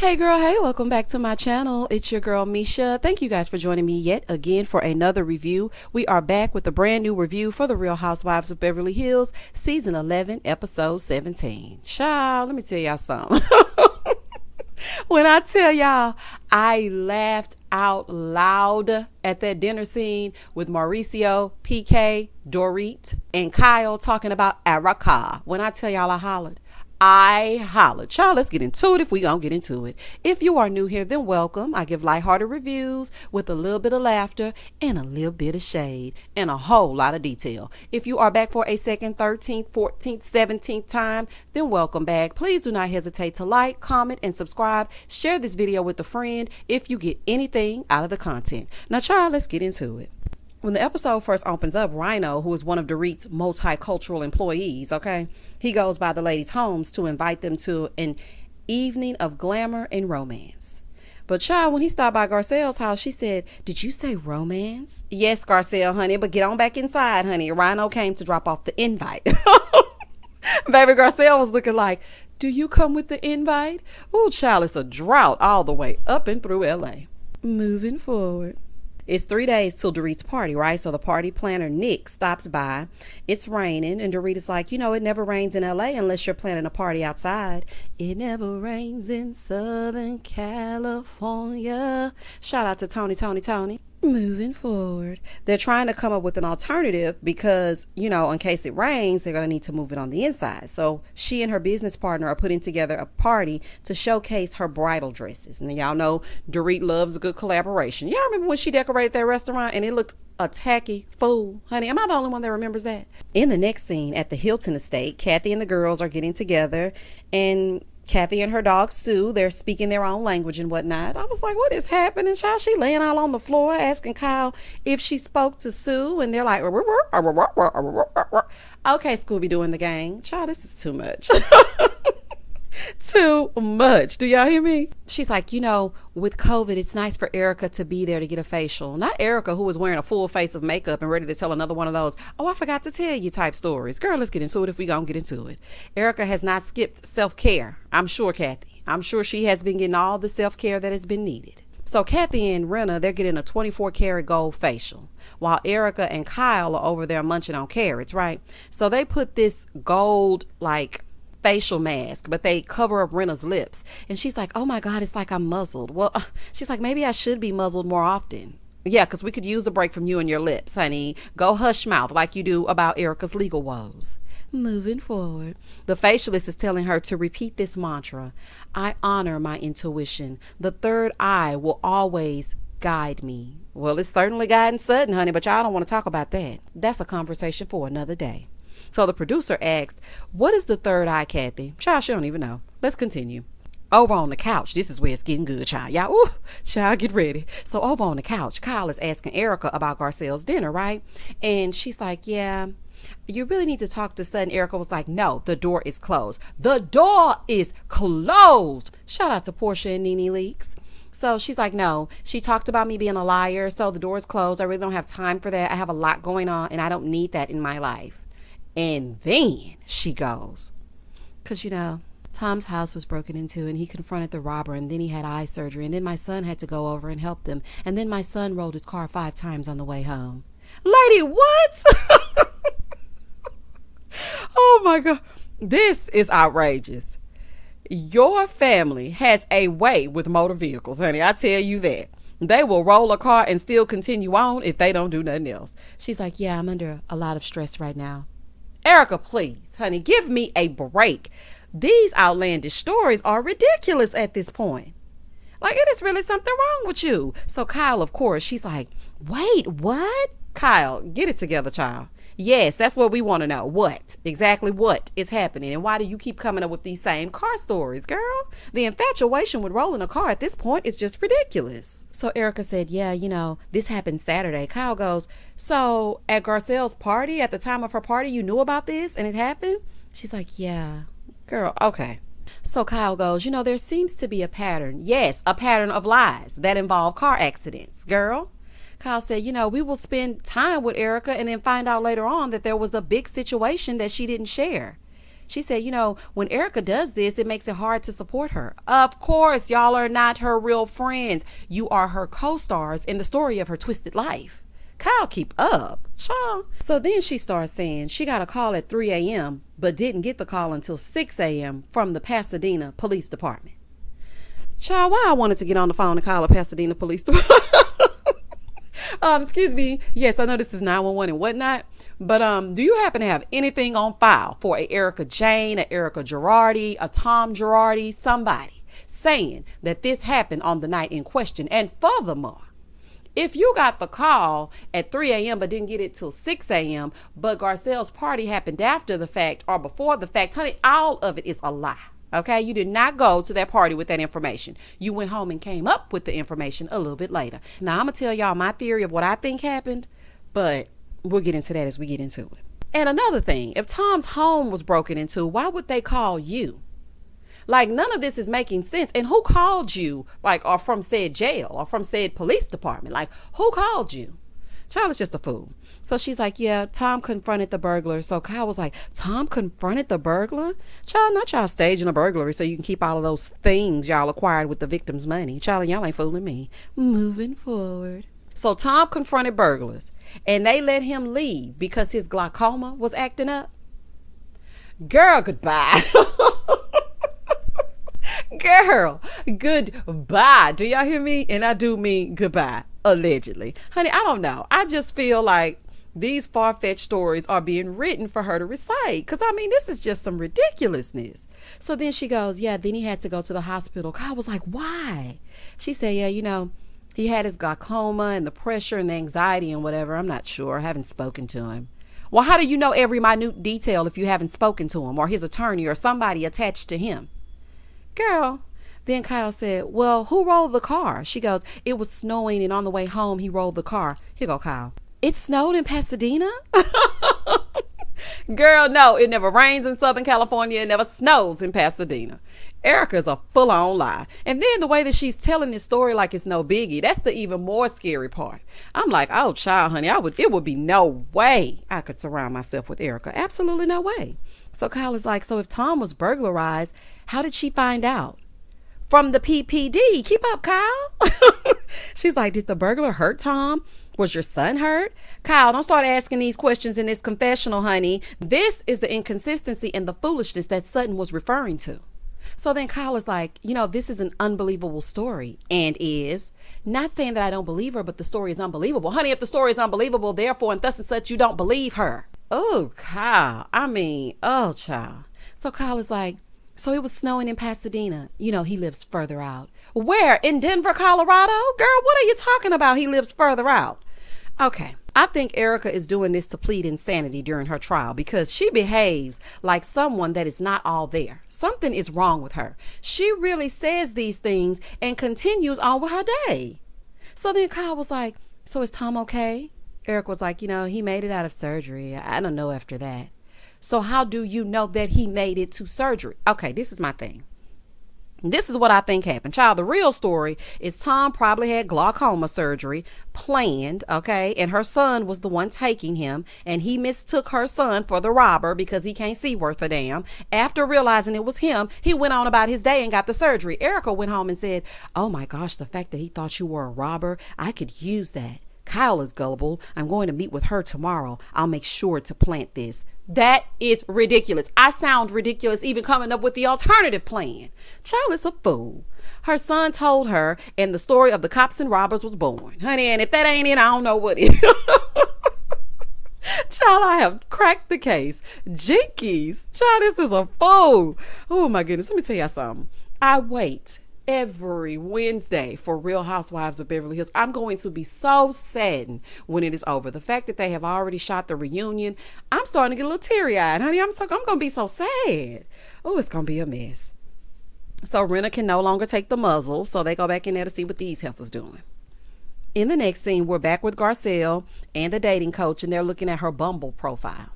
Hey girl, hey, welcome back to my channel. It's your girl Misha. Thank you guys for joining me yet again for another review. We are back with a brand new review for the Real Housewives of Beverly Hills, season 11, episode 17. Child, let me tell y'all something. When I tell y'all, I laughed out loud at that dinner scene with Mauricio, PK, Dorit, and Kyle talking about Erika. When I tell y'all I hollered. Child, let's get into it if we gonna get into it. If you are new here, then welcome. I give lighthearted reviews with a little bit of laughter and a little bit of shade and a whole lot of detail. If you are back for a second, 13th, 14th, 17th time, then welcome back. Please do not hesitate to like, comment, and subscribe. Share this video with a friend if you get anything out of the content. Now, child, let's get into it. When the episode first opens up, Rhino, who is one of Dorit's multicultural employees, okay, he goes by the ladies' homes to invite them to an evening of glamour and romance. But child, when he stopped by Garcelle's house, she said, "Did you say romance?" "Yes, Garcelle, honey, but get on back inside, honey. Rhino came to drop off the invite." Baby Garcelle was looking like, "Do you come with the invite?" Ooh, child, it's a drought all the way up and through LA. Moving forward. It's 3 days till Dorit's party, right? So the party planner, Nick, stops by. It's raining, and Dorit is like, it never rains in LA unless you're planning a party outside. It never rains in Southern California. Shout out to Tony. Moving forward. They're trying to come up with an alternative because, in case it rains, they're going to need to move it on the inside. So she and her business partner are putting together a party to showcase her bridal dresses. And y'all know Dorit loves a good collaboration. Y'all remember when she decorated that restaurant and it looked a tacky fool? Honey, am I the only one that remembers that? In the next scene at the Hilton estate, Kathy and the girls are getting together, and Kathy and her dog Sue, they're speaking their own language and whatnot. I was like, what is happening, child? She laying all on the floor asking Kyle if she spoke to Sue, and they're like, okay, Scooby-Doo and the gang. Child, this is too much. Too much. Do y'all hear me? She's like, with COVID, it's nice for Erika to be there to get a facial. Not Erika, who was wearing a full face of makeup and ready to tell another one of those, "Oh, I forgot to tell you" type stories. Girl, let's get into it if we gonna get into it. Erika has not skipped self-care. I'm sure, Kathy. I'm sure she has been getting all the self-care that has been needed. So Kathy and Renna, they're getting a 24-karat gold facial, while Erika and Kyle are over there munching on carrots, right? So they put this gold, facial mask, but they cover up Renna's lips, and she's like, "Oh my God, it's like I'm muzzled." Well, she's like, "Maybe I should be muzzled more often." Yeah, because we could use a break from you and your lips, honey. Go hush mouth like you do about Erika's legal woes. Moving forward, the facialist is telling her to repeat this mantra: "I honor my intuition. The third eye will always guide me." Well, it's certainly guiding Sutton, honey, but y'all don't want to talk about that. That's a conversation for another day. So the producer asked, "What is the third eye, Kathy?" Child, she don't even know. Let's continue. Over on the couch, this is where it's getting good, child. Y'all, ooh, child, get ready. So over on the couch, Kyle is asking Erika about Garcelle's dinner, right? And she's like, "Yeah, you really need to talk to Sutton." Erika was like, "No, the door is closed." The door is closed. Shout out to Portia and Nene Leakes. So she's like, "No, she talked about me being a liar, so the door is closed. I really don't have time for that. I have a lot going on, and I don't need that in my life." And then she goes, "Because, Tom's house was broken into and he confronted the robber, and then he had eye surgery, and then my son had to go over and help them, and then my son rolled his car 5 times on the way home." Lady, what? Oh my God. This is outrageous. Your family has a way with motor vehicles, honey. I tell you that. They will roll a car and still continue on if they don't do nothing else. She's like, "Yeah, I'm under a lot of stress right now." Erika, please, honey, give me a break. These outlandish stories are ridiculous at this point. It is really something wrong with you. So Kyle, of course, she's like, "Wait, what?" Kyle, get it together, child. Yes, that's what we want to know. Exactly what is happening, and why do you keep coming up with these same car stories, girl? The infatuation with rolling a car at this point is just ridiculous. So Erika said, "Yeah, this happened Saturday." Kyle goes, "So at Garcelle's party, at the time of her party, you knew about this and it happened?" She's like, "Yeah." Girl, okay. So Kyle goes, "There seems to be a pattern." Yes, a pattern of lies that involve car accidents, girl. Kyle said, "We will spend time with Erika and then find out later on that there was a big situation that she didn't share." She said, when Erika does this, it makes it hard to support her. Of course, y'all are not her real friends. You are her co-stars in the story of her twisted life. Kyle, keep up. Child. So then she starts saying she got a call at 3 a.m. but didn't get the call until 6 a.m. from the Pasadena Police Department. Child, why I wanted to get on the phone and call the Pasadena Police Department. Excuse me. Yes, I know this is 911 and whatnot. But do you happen to have anything on file for a Erika Jane, a Erika Girardi, a Tom Girardi, somebody saying that this happened on the night in question? And furthermore, if you got the call at 3 a.m. but didn't get it till 6 a.m., but Garcelle's party happened after the fact or before the fact, honey, all of it is a lie. Okay, you did not go to that party with that information. You went home and came up with the information a little bit later. Now, I'm going to tell y'all my theory of what I think happened, but we'll get into that as we get into it. And another thing, if Tom's home was broken into, why would they call you? Like, none of this is making sense. And who called you, like, or from said jail or from said police department? Like, who called you? Child is just a fool. So she's like, yeah, Tom confronted the burglar. So Kyle was like, Tom confronted the burglar? Child, not y'all staging a burglary so you can keep all of those things y'all acquired with the victim's money. Child, y'all ain't fooling me. Moving forward. So Tom confronted burglars and they let him leave because his glaucoma was acting up. Girl, goodbye. Girl, goodbye. Do y'all hear me? And I do mean goodbye, allegedly. Honey, I don't know. I just feel like these far-fetched stories are being written for her to recite. Because, I mean, this is just some ridiculousness. So then she goes, yeah, then he had to go to the hospital. Kyle was like, why? She said, yeah, he had his glaucoma and the pressure and the anxiety and whatever. I'm not sure. I haven't spoken to him. Well, how do you know every minute detail if you haven't spoken to him or his attorney or somebody attached to him? Girl. Then Kyle said, well, who rolled the car? She goes, it was snowing and on the way home he rolled the car. Here go Kyle. It snowed in Pasadena? Girl, no, it never rains in Southern California. It never snows in Pasadena. Erika's a full-on lie. And then the way that she's telling this story like it's no biggie, that's the even more scary part. I'm like, oh, child, honey, it would be no way I could surround myself with Erika. Absolutely no way. So Kyle is like, so if Tom was burglarized, how did she find out? From the PPD. Keep up, Kyle. She's like, did the burglar hurt Tom? Was your son hurt? Kyle, don't start asking these questions in this confessional, honey. This is the inconsistency and the foolishness that Sutton was referring to. So then Kyle is like, this is an unbelievable story and is not saying that I don't believe her, but the story is unbelievable. Honey, if the story is unbelievable, therefore, and thus and such, you don't believe her. Oh, Kyle. Oh, child. So Kyle is like, so it was snowing in Pasadena. He lives further out. Where? In Denver, Colorado? Girl, what are you talking about? He lives further out. Okay. I think Erika is doing this to plead insanity during her trial because she behaves like someone that is not all there. Something is wrong with her. She really says these things and continues on with her day. So then Kyle was like, so is Tom okay? Erika was like, he made it out of surgery. I don't know after that. So how do you know that he made it to surgery? Okay, this is my thing. This is what I think happened. Child, the real story is Tom probably had glaucoma surgery planned, okay? And her son was the one taking him. And he mistook her son for the robber because he can't see worth a damn. After realizing it was him, he went on about his day and got the surgery. Erika went home and said, oh my gosh, the fact that he thought you were a robber, I could use that. Kyle is gullible. I'm going to meet with her tomorrow. I'll make sure to plant this. That is ridiculous. I sound ridiculous even coming up with the alternative plan. Child is a fool. Her son told her, and the story of the cops and robbers was born. Honey, and if that ain't it, I don't know what is. Child, I have cracked the case. Jinkies. Child, this is a fool. Oh my goodness. Let me tell y'all something. I wait every Wednesday for Real Housewives of Beverly Hills. I'm going to be so saddened when it is over. The fact that they have already shot the reunion, I'm starting to get a little teary-eyed, honey. I'm going to be so sad. Oh, it's going to be a mess. So Rena can no longer take the muzzle, so they go back in there to see what these heifers doing. In the next scene, we're back with Garcelle and the dating coach, and they're looking at her Bumble profile.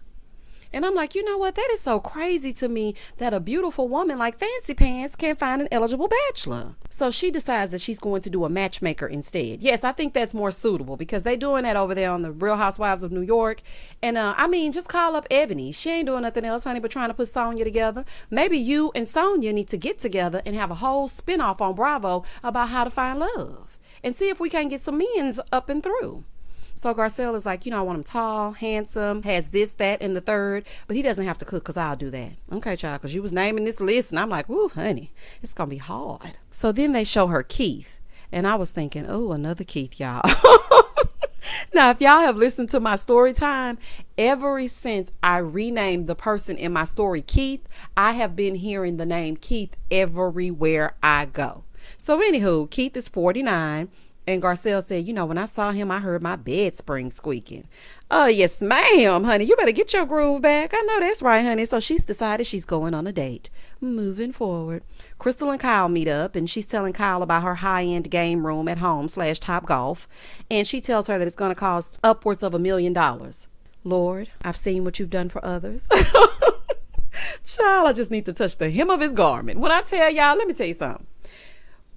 And I'm like, you know what? That is so crazy to me that a beautiful woman like Fancy Pants can't find an eligible bachelor. So she decides that she's going to do a matchmaker instead. Yes, I think that's more suitable because they doing that over there on the Real Housewives of New York. And I mean, just call up Ebony. She ain't doing nothing else, honey, but trying to put Sonya together. Maybe you and Sonya need to get together and have a whole spinoff on Bravo about how to find love and see if we can get some men's up and through. So Garcelle is like, I want him tall, handsome, has this, that, and the third, but he doesn't have to cook because I'll do that. Okay, child, because you was naming this list, and I'm like, ooh, honey, it's going to be hard. So then they show her Keith, and I was thinking, oh, another Keith, y'all. Now, if y'all have listened to my story time, ever since I renamed the person in my story Keith, I have been hearing the name Keith everywhere I go. So anywho, Keith is 49. And Garcelle said, when I saw him, I heard my bed spring squeaking. Oh, yes, ma'am, honey. You better get your groove back. I know that's right, honey. So she's decided she's going on a date. Moving forward. Crystal and Kyle meet up, and she's telling Kyle about her high-end game room at home / Top Golf. And she tells her that it's going to cost upwards of $1 million. Lord, I've seen what you've done for others. Child, I just need to touch the hem of his garment. When I tell y'all, let me tell you something.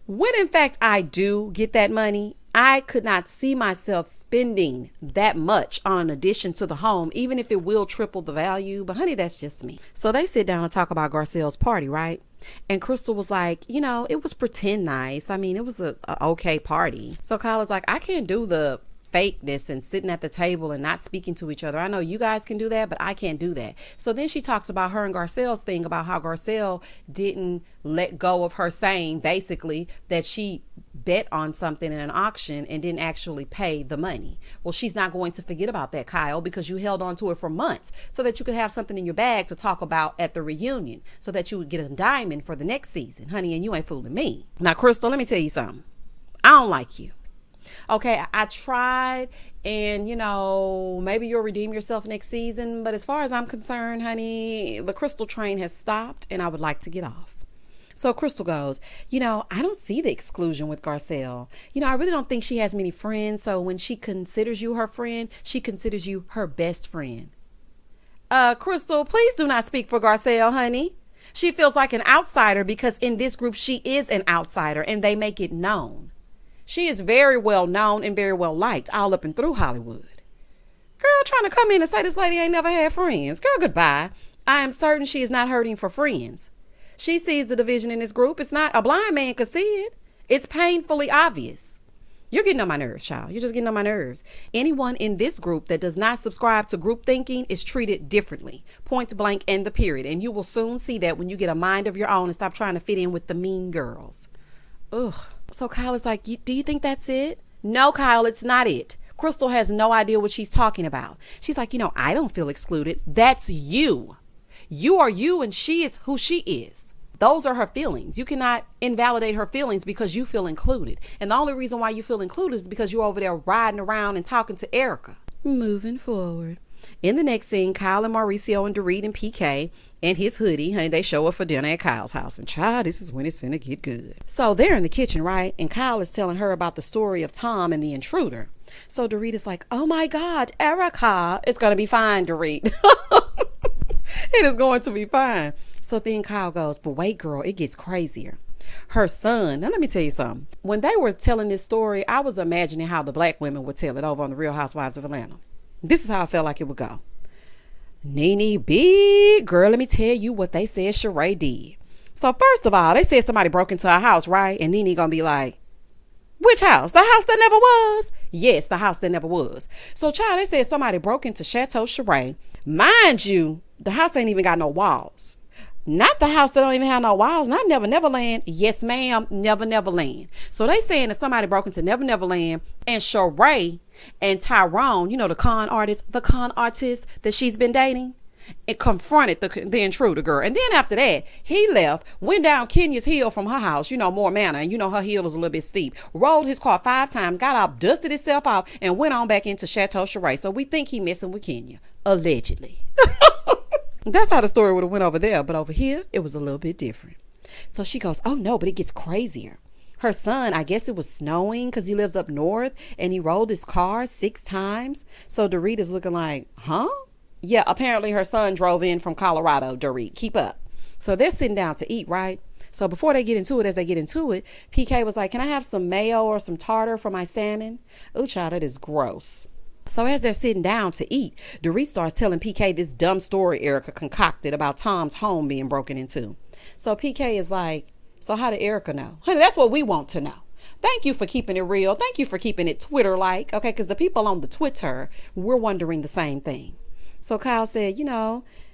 When in fact I do get that money, I could not see myself spending that much on an addition to the home, even if it will triple the value. But honey, that's just me. So they sit down and talk about Garcelle's party, right? And Crystal was like, it was pretend nice. I mean, it was a okay party. So Kyle was like, I can't do the fakeness and sitting at the table and not speaking to each other. I know you guys can do that, but I can't do that. So then she talks about her and Garcelle's thing about how Garcelle didn't let go of her saying basically that she bet on something in an auction and didn't actually pay the money. Well, she's not going to forget about that, Kyle, because you held on to it for months so that you could have something in your bag to talk about at the reunion so that you would get a diamond for the next season, honey, and you ain't fooling me. Now, Crystal, let me tell you something. I don't like you. Okay, I tried, and maybe you'll redeem yourself next season, but as far as I'm concerned, honey, the Crystal train has stopped and I would like to get off. So Crystal goes, I don't see the exclusion with Garcelle. I really don't think she has many friends, so when she considers you her friend, she considers you her best friend. Crystal, please do not speak for Garcelle, honey. She feels like an outsider because in this group she is an outsider and they make it known. She is very well known and very well liked all up and through Hollywood. Girl, trying to come in and say this lady ain't never had friends. Girl, goodbye. I am certain she is not hurting for friends. She sees the division in this group. It's not a blind man could see it. It's painfully obvious. You're getting on my nerves, child. You're just getting on my nerves. Anyone in this group that does not subscribe to group thinking is treated differently. Point blank and the period. And you will soon see that when you get a mind of your own and stop trying to fit in with the mean girls. Ugh. So Kyle is like, do you think that's it? No, Kyle, it's not it. Crystal has no idea what she's talking about. She's like, I don't feel excluded. That's you. You are you and she is who she is. Those are her feelings. You cannot invalidate her feelings because you feel included. And the only reason why you feel included is because you're over there riding around and talking to Erika. Moving forward. In the next scene, Kyle and Mauricio and Dorit and PK and his hoodie, honey, they show up for dinner at Kyle's house. And child, this is when it's finna get good. So they're in the kitchen, right? And Kyle is telling her about the story of Tom and the intruder. So Dorit is like, oh my God, Erika, it's going to be fine, Dorit. It is going to be fine. So then Kyle goes, but wait, girl, it gets crazier. Her son, now let me tell you something. When they were telling this story, I was imagining how the black women would tell it over on the Real Housewives of Atlanta. This is how I felt like it would go. Nene, big girl, let me tell you what they said Sheree did. So first of all, they said somebody broke into a house, right? And Nene gonna be like, which house? The house that never was? Yes, the house that never was. So child, they said somebody broke into Chateau Sheree. Mind you, the house ain't even got no walls. Not the house that don't even have no walls. Not Neverland. Yes, ma'am. Neverland. So they saying that somebody broke into Neverland and Sheree and Tyrone, the con artist that she's been dating, and confronted the intruder girl. And then after that, he left, went down Kenya's hill from her house, more manor, and her hill is a little bit steep, rolled his car 5 times, got up, dusted himself off, and went on back into Chateau Sheree. So we think he messing with Kenya, allegedly. That's how the story would have went over there. But over here, it was a little bit different. So she goes, oh no, but it gets crazier. Her son, I guess it was snowing because he lives up north and he rolled his car 6 times. So Dorit is looking like, huh? Yeah, apparently her son drove in from Colorado, Dorit. Keep up. So they're sitting down to eat, right? So before they get into it, as they get into it, PK was like, can I have some mayo or some tartar for my salmon? Ooh, child, that is gross. So as they're sitting down to eat, Dorit starts telling PK this dumb story Erika concocted about Tom's home being broken into. So PK is like, so how did Erika know? Honey, that's what we want to know. Thank you for keeping it real. Thank you for keeping it Twitter-like. Okay, because the people on the Twitter, we're wondering the same thing. So Kyle said,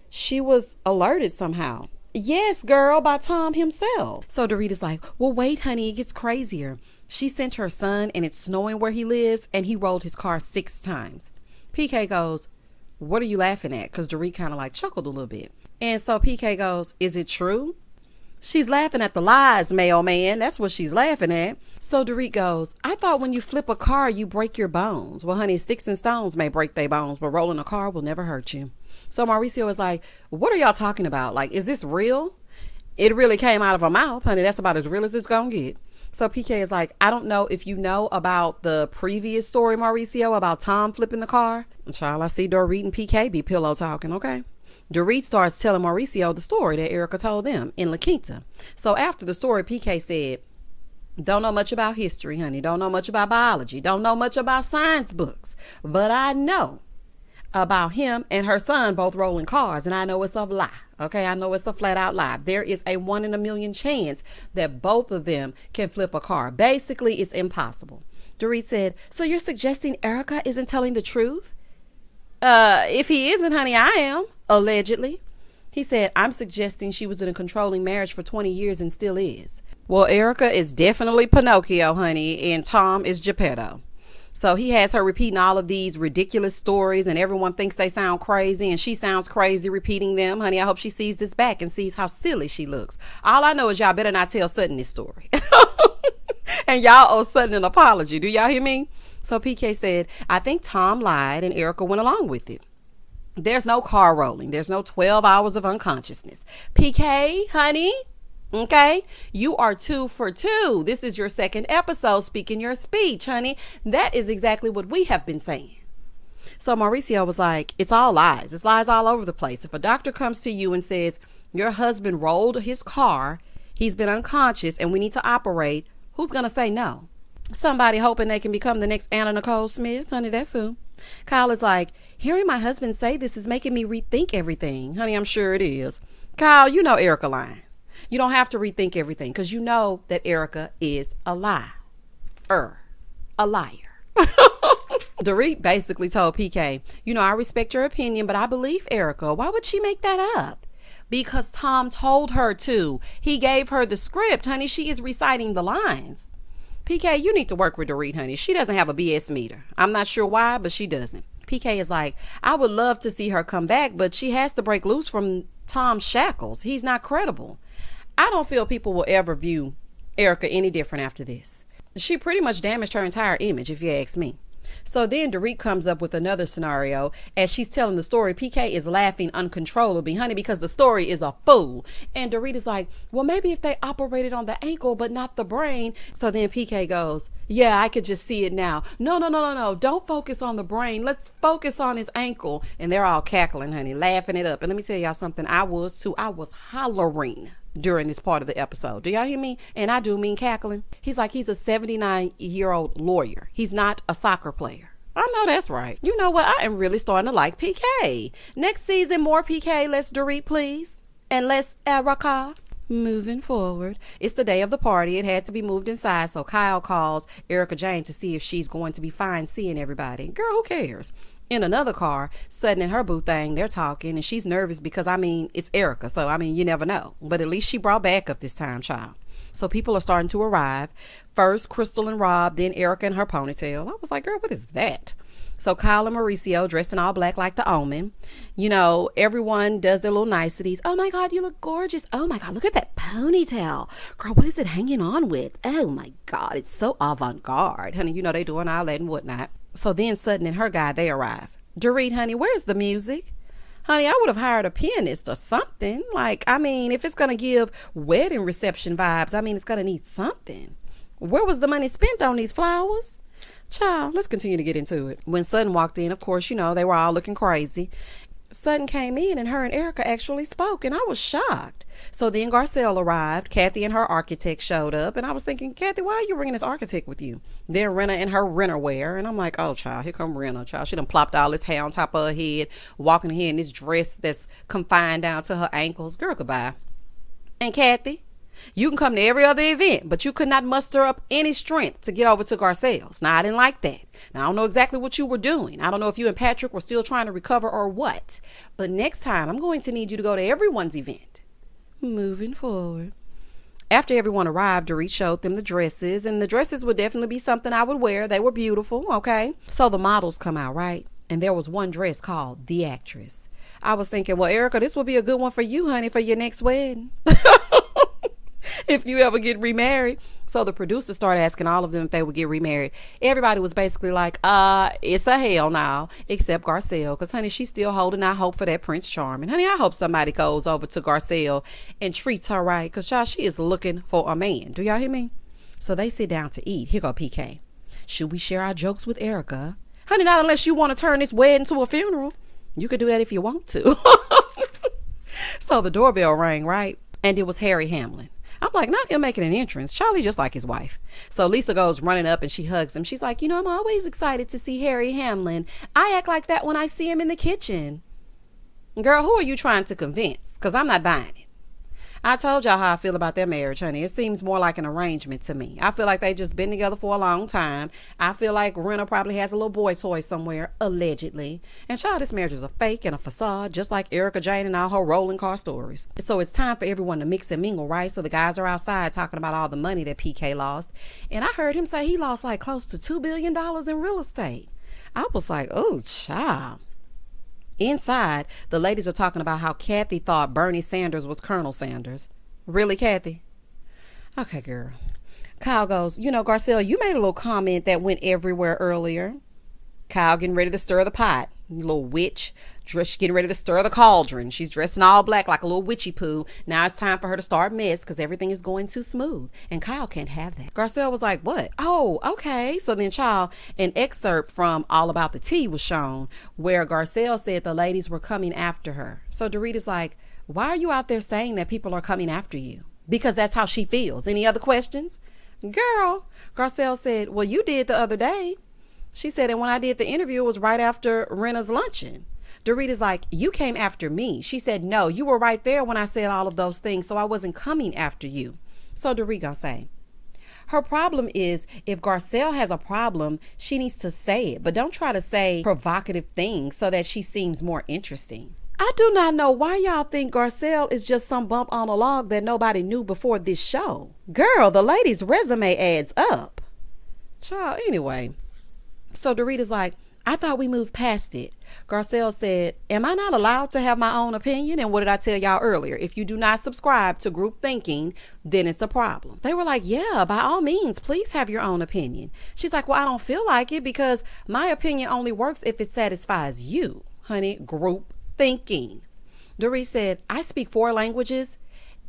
she was alerted somehow. Yes, girl, by Tom himself. So Dorita's like, well, wait, honey, it gets crazier. She sent her son and it's snowing where he lives and he rolled his car 6 times. PK goes, what are you laughing at? Because Dorit kind of like chuckled a little bit. And so PK goes, is it true? She's laughing at the lies, mailman. That's what she's laughing at. So Dorit goes, I thought when you flip a car, you break your bones. Well, honey, sticks and stones may break their bones, but rolling a car will never hurt you. So Mauricio was like, what are y'all talking about? Like, is this real? It really came out of her mouth, honey. That's about as real as it's gonna get. So PK is like, I don't know if you know about the previous story, Mauricio, about Tom flipping the car. Child, I see Dorit and PK be pillow talking, okay? Dorit starts telling Mauricio the story that Erika told them in La Quinta. So after the story, PK said, don't know much about history, honey. Don't know much about biology. Don't know much about science books. But I know about him and her son both rolling cars, and I know it's a lie. Okay, I know it's a flat out lie. There is a 1 in a million chance that both of them can flip a car. Basically, it's impossible. Dorit said, so you're suggesting Erika isn't telling the truth? If he isn't, honey, I am, allegedly. He said, I'm suggesting she was in a controlling marriage for 20 years and still is. Well, Erika is definitely Pinocchio, honey, and Tom is Geppetto. So he has her repeating all of these ridiculous stories and everyone thinks they sound crazy and she sounds crazy repeating them. Honey, I hope she sees this back and sees how silly she looks. All I know is y'all better not tell Sutton this story. And y'all owe Sutton an apology. Do y'all hear me? So PK said, I think Tom lied and Erika went along with it. There's no car rolling. There's no 12 hours of unconsciousness. PK, honey. Okay, you are 2 for 2. This is your 2nd episode speaking your speech, honey. That is exactly what we have been saying. So Mauricio was like, it's all lies. It's lies all over the place. If a doctor comes to you and says your husband rolled his car, he's been unconscious and we need to operate, who's going to say no? Somebody hoping they can become the next Anna Nicole Smith. Honey, that's who. Kyle is like, hearing my husband say this is making me rethink everything. Honey, I'm sure it is. Kyle, you know Erika lying. You don't have to rethink everything because you know that Erika is a liar. A liar. Dorit basically told PK, I respect your opinion, but I believe Erika. Why would she make that up? Because Tom told her to. He gave her the script, honey. She is reciting the lines. PK, you need to work with Dorit, honey. She doesn't have a BS meter. I'm not sure why, but she doesn't. PK is like, I would love to see her come back, but she has to break loose from Tom's shackles. He's not credible. I don't feel people will ever view Erika any different after this. She pretty much damaged her entire image, if you ask me. So then Dorit comes up with another scenario. As she's telling the story, PK is laughing uncontrollably, honey, because the story is a fool. And Dorit is like, well, maybe if they operated on the ankle, but not the brain. So then PK goes, yeah, I could just see it now. No. Don't focus on the brain. Let's focus on his ankle. And they're all cackling, honey, laughing it up. And let me tell y'all something. I was too. I was hollering during this part of the episode. Do y'all hear me? And I do mean cackling. He's like, he's a 79-year-old lawyer. He's not a soccer player. I know that's right. You know what? I am really starting to like PK. Next season, more PK. Less Dorit, please. And less Erika. Moving forward. It's the day of the party. It had to be moved inside. So Kyle calls Erika Jane to see if she's going to be fine seeing everybody. Girl, who cares? In another car, Sutton and her boo thing, they're talking and she's nervous because, it's Erika. So, you never know. But at least she brought backup this time, child. So people are starting to arrive. First, Crystal and Rob, then Erika and her ponytail. I was like, girl, what is that? So Kyle and Mauricio dressed in all black like the Omen. Everyone does their little niceties. Oh my God, you look gorgeous. Oh my God, look at that ponytail. Girl, what is it hanging on with? Oh my God, it's so avant-garde. Honey, they doing all that and whatnot. So then Sutton and her guy, they arrive. Dorit, honey, where's the music? Honey, I would have hired a pianist or something. If it's going to give wedding reception vibes, it's going to need something. Where was the money spent on these flowers? Child, let's continue to get into it. When Sutton walked in, of course, they were all looking crazy. Sutton came in and her and Erika actually spoke, and I was shocked. So then Garcelle arrived. Kathy and her architect showed up, and I was thinking, Kathy, why are you bringing this architect with you? Then Renna in her renter wear, and I'm like, oh, child, here come Renna, child. She done plopped all this hair on top of her head, walking here in this dress that's confined down to her ankles. Girl, goodbye. And Kathy, you can come to every other event, but you could not muster up any strength to get over to Garcelle's. Now, I didn't like that. Now, I don't know exactly what you were doing. I don't know if you and Patrick were still trying to recover or what. But next time, I'm going to need you to go to everyone's event. Moving forward. After everyone arrived, Dorit showed them the dresses, and the dresses would definitely be something I would wear. They were beautiful, okay? So the models come out, right? And there was one dress called The Actress. I was thinking, well, Erika, this will be a good one for you, honey, for your next wedding. If you ever get remarried. So the producers started asking all of them if they would get remarried. Everybody was basically like, it's a hell now, except Garcelle. Because, honey, she's still holding out hope for that Prince Charming. Honey, I hope somebody goes over to Garcelle and treats her right. Because, y'all, she is looking for a man. Do y'all hear me? So they sit down to eat. Here go PK. Should we share our jokes with Erika? Honey, not unless you want to turn this wedding to a funeral. You could do that if you want to. So the doorbell rang, right? And it was Harry Hamlin. I'm like, not him making an entrance. Charlie just like his wife. So Lisa goes running up and she hugs him. She's like, you know, I'm always excited to see Harry Hamlin. I act like that when I see him in the kitchen. Girl, who are you trying to convince? Because I'm not buying it. I told y'all how I feel about their marriage, honey. It seems more like an arrangement to me. I feel like they just been together for a long time. I feel like Renna probably has a little boy toy somewhere, allegedly. And child, this marriage is a fake and a facade, just like Erika Jane and all her rolling car stories. So it's time for everyone to mix and mingle, right? So the guys are outside talking about all the money that PK lost. And I heard him say he lost like close to $2 billion in real estate. I was like, oh, child. Inside, the ladies are talking about how Kathy thought Bernie Sanders was Colonel Sanders. Really, Kathy? Okay, girl. Kyle goes, you know, Garcelle, you made a little comment that went everywhere earlier. Kyle getting ready to stir the pot. Little witch. She's getting ready to stir the cauldron. She's dressed in all black like a little witchy poo. Now it's time for her to start mess because everything is going too smooth. And Kyle can't have that. Garcelle was like, what? Oh, okay. So then, child, an excerpt from All About the Tea was shown where Garcelle said the ladies were coming after her. So Dorit is like, why are you out there saying that people are coming after you? Because that's how she feels. Any other questions? Girl, Garcelle said, well, you did the other day. She said, and when I did the interview, it was right after Renna's luncheon. Dorit is like, you came after me. She said, no, you were right there when I said all of those things, so I wasn't coming after you. So Dorit gonna say, her problem is if Garcelle has a problem, she needs to say it, but don't try to say provocative things so that she seems more interesting. I do not know why y'all think Garcelle is just some bump on a log that nobody knew before this show. Girl, the lady's resume adds up. Child, anyway. So Dorit is like, I thought we moved past it. Garcelle said, am I not allowed to have my own opinion? And what did I tell y'all earlier? If you do not subscribe to group thinking, then it's a problem. They were like, yeah, by all means, please have your own opinion. She's like, well, I don't feel like it because my opinion only works if it satisfies you. Honey, group thinking. Dorit said, I speak 4 languages.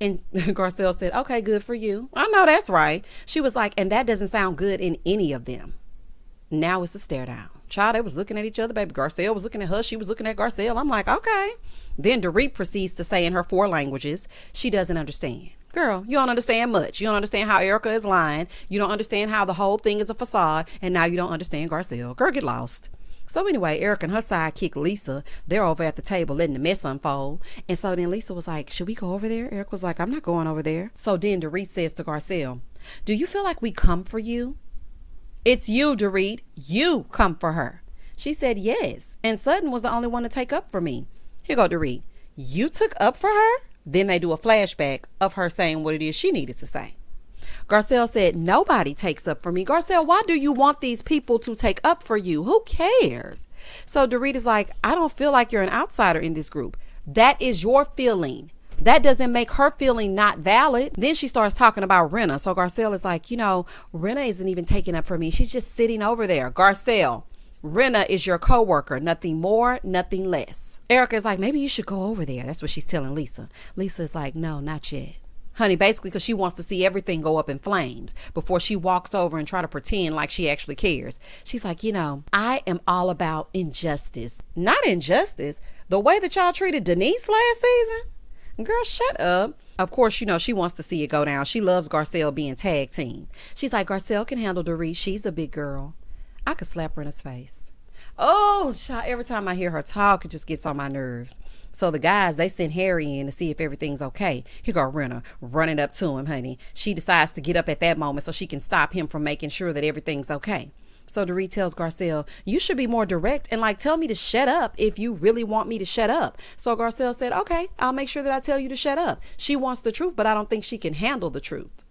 And Garcelle said, okay, good for you. I know that's right. She was like, and that doesn't sound good in any of them. Now it's a stare down. Child, they was looking at each other, baby. Garcelle was looking at her. She was looking at Garcelle. I'm like, okay. Then Dorit proceeds to say in her 4 languages, she doesn't understand. Girl, you don't understand much. You don't understand how Erika is lying. You don't understand how the whole thing is a facade. And now you don't understand Garcelle. Girl, get lost. So anyway, Erika and her sidekick, Lisa, they're over at the table letting the mess unfold. And so then Lisa was like, should we go over there? Erika was like, I'm not going over there. So then Dorit says to Garcelle, do you feel like we come for you? It's you, Dorit. You come for her. She said yes. And Sutton was the only one to take up for me. Here go, Dorit. You took up for her? Then they do a flashback of her saying what it is she needed to say. Garcelle said, nobody takes up for me. Garcelle, why do you want these people to take up for you? Who cares? So Dorit is like, I don't feel like you're an outsider in this group. That is your feeling. That doesn't make her feeling not valid. Then she starts talking about Renna. So Garcelle is like, you know, Renna isn't even taking up for me. She's just sitting over there. Garcelle, Renna is your coworker. Nothing more, nothing less. Erika is like, maybe you should go over there. That's what she's telling Lisa. Lisa is like, no, not yet. Honey, basically because she wants to see everything go up in flames before she walks over and try to pretend like she actually cares. She's like, you know, I am all about injustice. Not injustice, The way that y'all treated Denise last season? Girl, shut up. Of course, you know, she wants to see it go down. She loves Garcelle being tag team. She's like, Garcelle can handle Dorit. She's a big girl. I could slap her in his face. Oh, child, every time I hear her talk, it just gets on my nerves. So the guys, they send Harry in to see if everything's okay. Here go Renna running up to him, honey. She decides to get up at that moment so she can stop him from making sure that everything's okay. So Dorit tells Garcelle, you should be more direct and like tell me to shut up if you really want me to shut up. So Garcelle said, okay, I'll make sure that I tell you to shut up. She wants the truth, but I don't think she can handle the truth.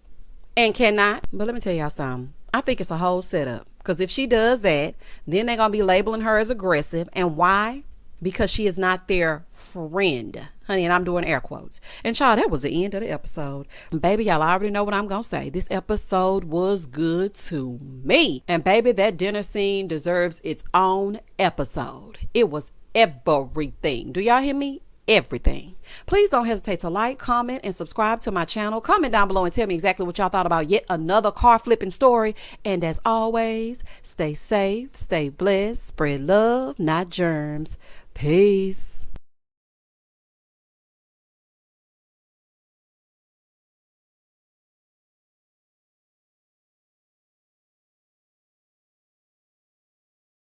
And cannot. But let me tell y'all something. I think it's a whole setup. Because if she does that, then they're going to be labeling her as aggressive. And why? Because she is not their friend. Honey, and I'm doing air quotes. And child, that was the end of the episode. Baby, y'all already know what I'm going to say. This episode was good to me. And baby, that dinner scene deserves its own episode. It was everything. Do y'all hear me? Everything. Please don't hesitate to like, comment, and subscribe to my channel. Comment down below and tell me exactly what y'all thought about yet another car flipping story. And as always, stay safe, stay blessed, spread love, not germs. Peace.